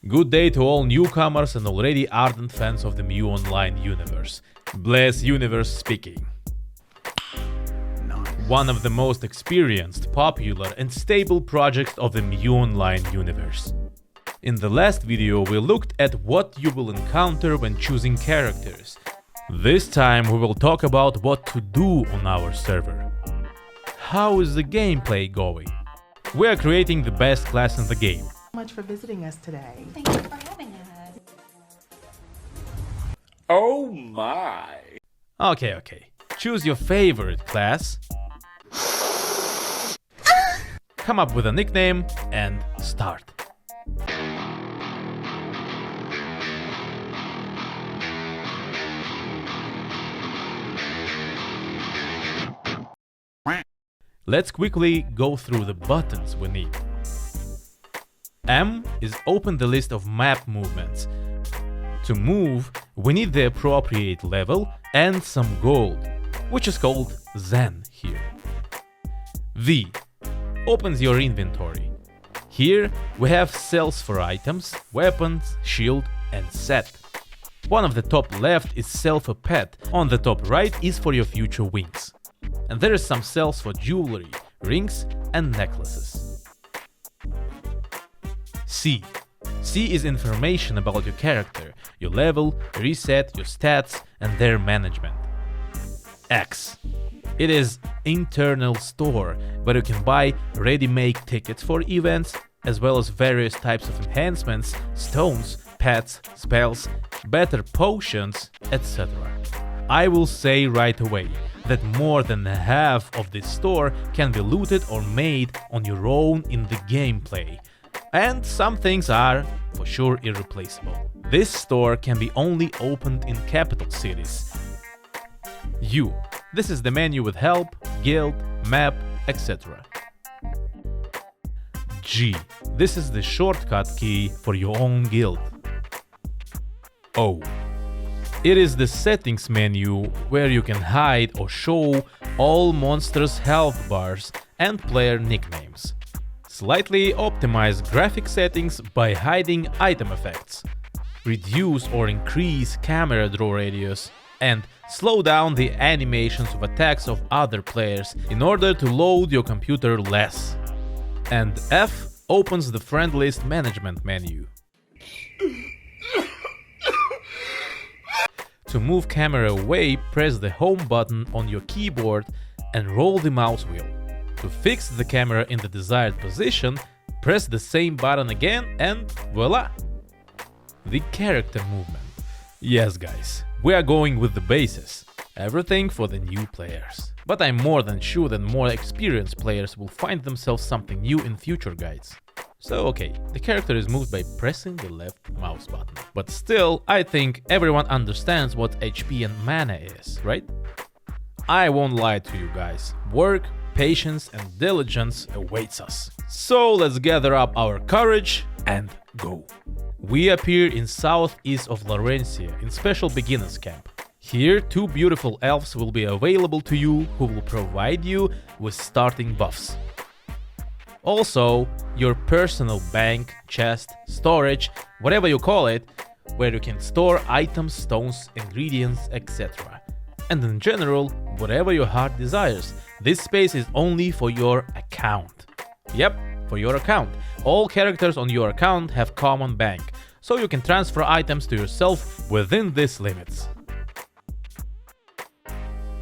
Good day to all newcomers and already ardent fans of the Mew Online universe. Bless Universe speaking. One of the most experienced, popular and stable projects of the Mew Online universe. In the last video we looked at what you will encounter when choosing characters. This time we will talk about what to do on our server. How is the gameplay going? We are creating the best class in the game. Much for visiting us today. Thank you for having us. Oh my! Okay. Choose your favorite class. Come up with a nickname and start. Let's quickly go through the buttons we need. M is open the list of map movements. To move, we need the appropriate level and some gold, which is called Zen here. V opens your inventory. Here we have cells for items, weapons, shield and set. One of the top left is cell for pet, on the top right is for your future wings. And there is some cells for jewelry, rings and necklaces. C is information about your character, your level, reset, your stats and their management. X. It is internal store where you can buy ready-made tickets for events as well as various types of enhancements, stones, pets, spells, better potions, etc. I will say right away that more than half of this store can be looted or made on your own in the gameplay. And some things are, for sure, irreplaceable. This store can be only opened in capital cities. U. This is the menu with help, guild, map, etc. G. This is the shortcut key for your own guild. O. It is the settings menu where you can hide or show all monsters' health bars and player nicknames. Slightly optimize graphic settings by hiding item effects. Reduce or increase camera draw radius and slow down the animations of attacks of other players in order to load your computer less. And F opens the friend list management menu. To move camera away, press the home button on your keyboard and roll the mouse wheel. To fix the camera in the desired position, press the same button again and voila! The character movement. Yes guys, we are going with the bases. Everything for the new players. But I'm more than sure that more experienced players will find themselves something new in future guides. So okay, the character is moved by pressing the left mouse button. But still, I think everyone understands what HP and mana is, right? I won't lie to you guys. Work, patience and diligence awaits us. So let's gather up our courage and go. We appear in southeast of Lorencia in special beginners camp. Here, two beautiful elves will be available to you who will provide you with starting buffs. Also, your personal bank, chest, storage, whatever you call it, where you can store items, stones, ingredients, etc. And in general, whatever your heart desires. This space is only for your account. Yep, for your account. All characters on your account have common bank, so you can transfer items to yourself within these limits.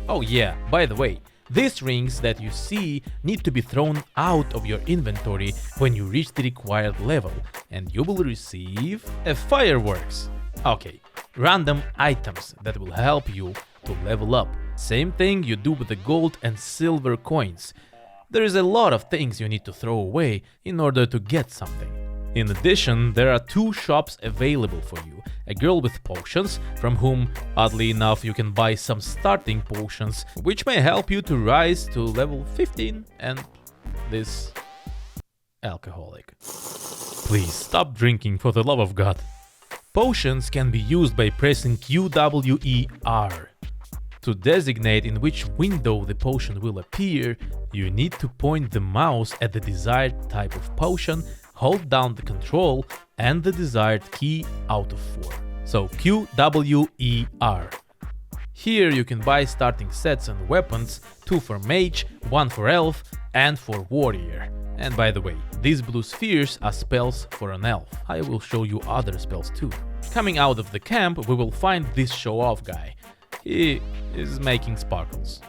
Oh yeah, by the way, these rings that you see need to be thrown out of your inventory when you reach the required level, and you will receive a fireworks. Okay, random items that will help you to level up. Same thing you do with the gold and silver coins. There is a lot of things you need to throw away in order to get something. In addition, there are two shops available for you. A girl with potions, from whom, oddly enough, you can buy some starting potions, which may help you to rise to level 15, and this alcoholic. Please stop drinking for the love of God. Potions can be used by pressing QWER. To designate in which window the potion will appear, you need to point the mouse at the desired type of potion, hold down the control and the desired key out of 4. So QWER. Here you can buy starting sets and weapons, 2 for mage, 1 for elf, and for warrior. And by the way, these blue spheres are spells for an elf. I will show you other spells too. Coming out of the camp, we will find this show-off guy. He is making sparkles.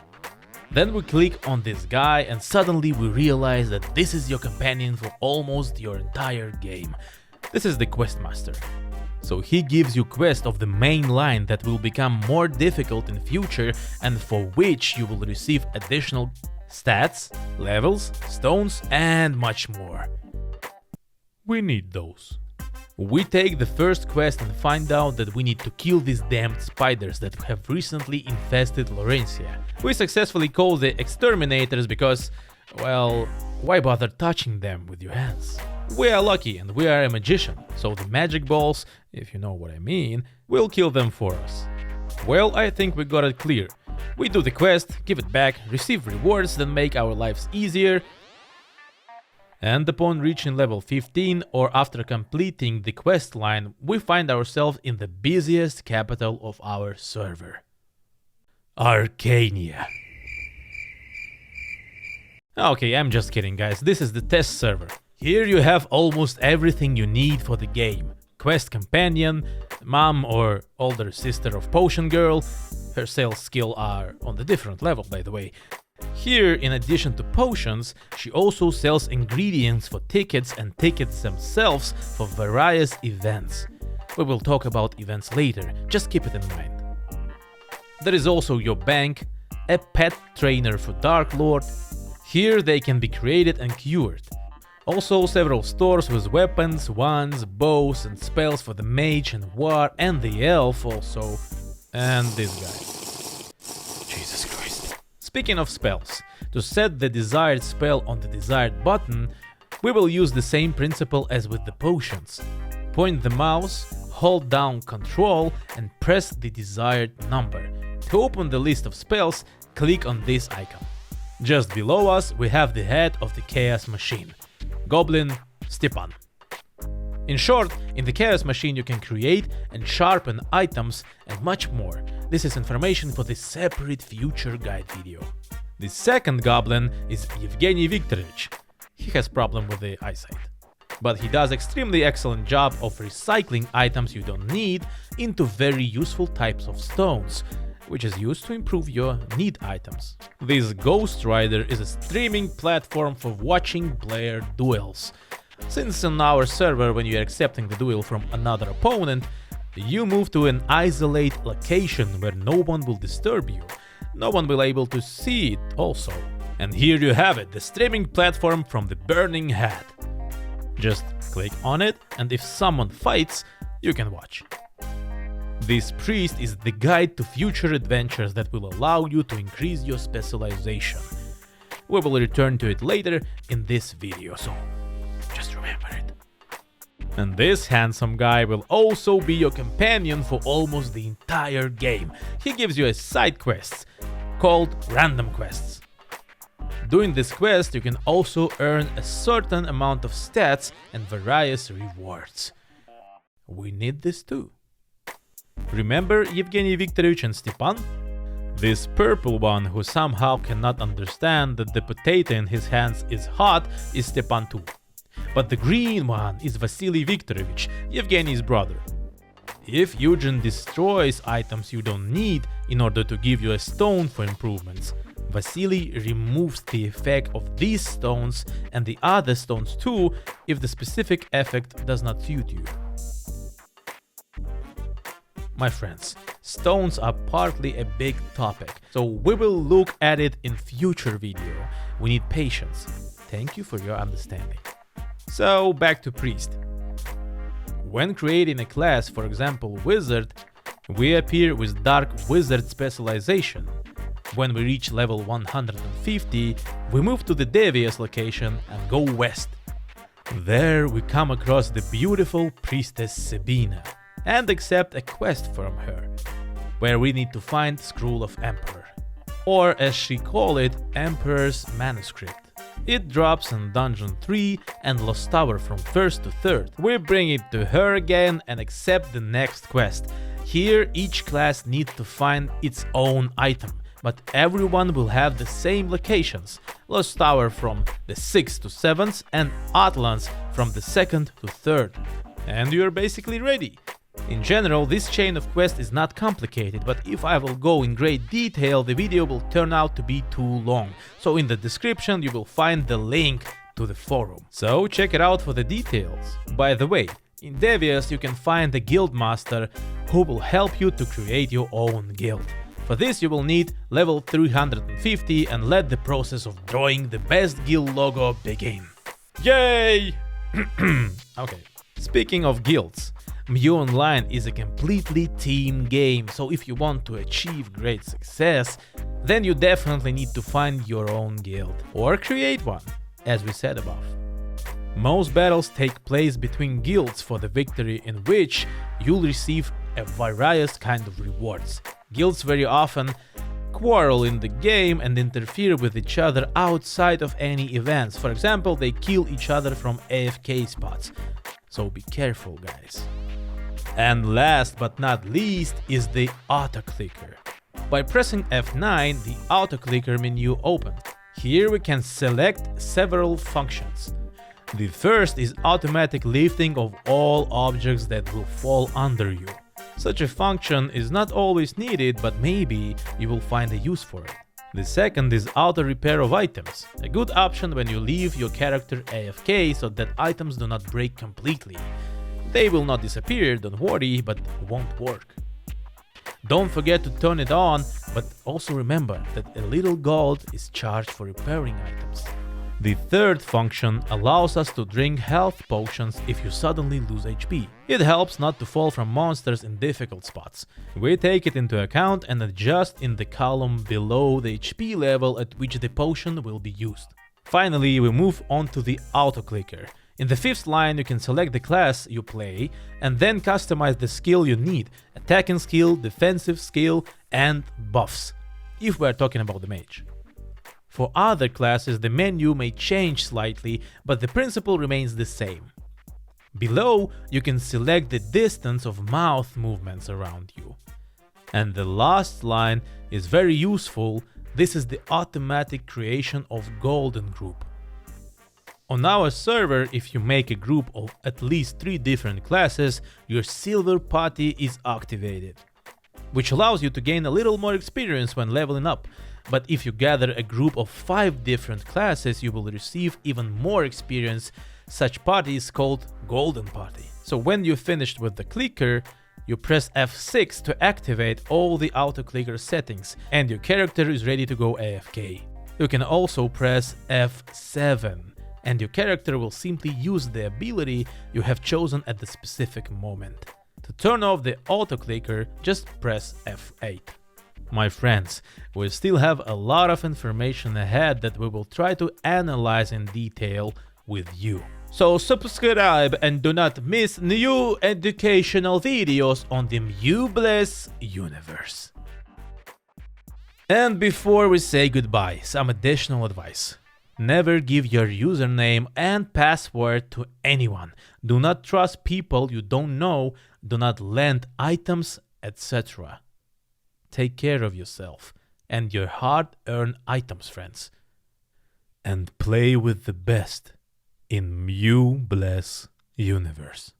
Then we click on this guy and suddenly we realize that this is your companion for almost your entire game. This is the questmaster. So he gives you quests of the main line that will become more difficult in future and for which you will receive additional stats, levels, stones and much more. We need those. We take the first quest and find out that we need to kill these damned spiders that have recently infested Lorencia. We successfully call the exterminators because, well, why bother touching them with your hands? We are lucky and we are a magician, so the magic balls, if you know what I mean, will kill them for us. Well, I think we got it clear. We do the quest, give it back, receive rewards that make our lives easier, and upon reaching level 15 or after completing the quest line, we find ourselves in the busiest capital of our server. Arcania. Okay, I'm just kidding guys, this is the test server. Here you have almost everything you need for the game. Quest companion, mom or older sister of potion girl, her sales skill are on the different level by the way. Here, in addition to potions, she also sells ingredients for tickets and tickets themselves for various events. We will talk about events later, just keep it in mind. There is also your bank, a pet trainer for Dark Lord. Here they can be created and cured. Also several stores with weapons, wands, bows and spells for the mage and war and the elf also. And this guy. Jesus Christ. Speaking of spells, to set the desired spell on the desired button, we will use the same principle as with the potions. Point the mouse, hold down Ctrl and press the desired number. To open the list of spells, click on this icon. Just below us we have the head of the Chaos Machine, Goblin Stepan. In short, in the Chaos Machine you can create and sharpen items and much more. This is information for the separate future guide video. The second goblin is Evgeny Viktorovich. He has problem with the eyesight, but he does extremely excellent job of recycling items you don't need into very useful types of stones, which is used to improve your need items. This Ghost Rider is a streaming platform for watching player duels. Since on our server, when you are accepting the duel from another opponent, you move to an isolated location where no one will disturb you. No one will be able to see it also. And here you have it, the streaming platform from the Burning Hat. Just click on it and if someone fights, you can watch. This priest is the guide to future adventures that will allow you to increase your specialization. We will return to it later in this video, so just remember it. And this handsome guy will also be your companion for almost the entire game. He gives you a side quest called random quests. Doing this quest you can also earn a certain amount of stats and various rewards. We need this too. Remember Evgeny Viktorovich and Stepan? This purple one who somehow cannot understand that the potato in his hands is hot is Stepan too. But the green one is Vasily Viktorovich, Evgeny's brother. If Eugen destroys items you don't need in order to give you a stone for improvements, Vasily removes the effect of these stones and the other stones too if the specific effect does not suit you. My friends, stones are partly a big topic, so we will look at it in future video. We need patience. Thank you for your understanding. So back to priest. When creating a class, for example wizard, we appear with dark wizard specialization. When we reach level 150, we move to the devious location and go west. There we come across the beautiful priestess Sabina and accept a quest from her, where we need to find Scroll of Emperor, or as she called it, Emperor's Manuscript. It drops in Dungeon 3 and Lost Tower from 1st to 3rd. We bring it to her again and accept the next quest. Here each class needs to find its own item, but everyone will have the same locations. Lost Tower from the 6th to 7th and Atlas from the 2nd to 3rd. And you're basically ready. In general, this chain of quests is not complicated, but if I will go in great detail, the video will turn out to be too long. So in the description you will find the link to the forum. So check it out for the details. By the way, in Devious you can find a guild master who will help you to create your own guild. For this you will need level 350 and let the process of drawing the best guild logo begin. Yay! Okay. Speaking of guilds, MU Online is a completely team game, so if you want to achieve great success, then you definitely need to find your own guild, or create one, as we said above. Most battles take place between guilds for the victory, in which you'll receive a various kind of rewards. Guilds very often quarrel in the game and interfere with each other outside of any events. For example, they kill each other from AFK spots, so be careful guys. And last but not least is the auto-clicker. By pressing F9, the auto-clicker menu opens. Here we can select several functions. The first is automatic lifting of all objects that will fall under you. Such a function is not always needed, but maybe you will find a use for it. The second is auto repair of items, a good option when you leave your character AFK so that items do not break completely. They will not disappear, don't worry, but won't work. Don't forget to turn it on, but also remember that a little gold is charged for repairing items. The third function allows us to drink health potions if you suddenly lose HP. It helps not to fall from monsters in difficult spots. We take it into account and adjust in the column below the HP level at which the potion will be used. Finally, we move on to the auto-clicker. In the fifth line you can select the class you play and then customize the skill you need, attacking skill, defensive skill and buffs, if we are talking about the mage. For other classes the menu may change slightly, but the principle remains the same. Below you can select the distance of mouth movements around you. And the last line is very useful. This is the automatic creation of golden group. On our server, if you make a group of at least 3 different classes, your silver party is activated, which allows you to gain a little more experience when leveling up. But if you gather a group of 5 different classes, you will receive even more experience. Such party is called golden party. So when you finished with the clicker, you press F6 to activate all the auto-clicker settings and your character is ready to go AFK. You can also press F7 and your character will simply use the ability you have chosen at the specific moment. To turn off the auto-clicker, just press F8. My friends, we still have a lot of information ahead that we will try to analyze in detail with you. So subscribe and do not miss new educational videos on the MuBless universe. And before we say goodbye, some additional advice. Never give your username and password to anyone. Do not trust people you don't know. Do not lend items, etc. Take care of yourself and your hard-earned items, friends. And play with the best in MuBless universe.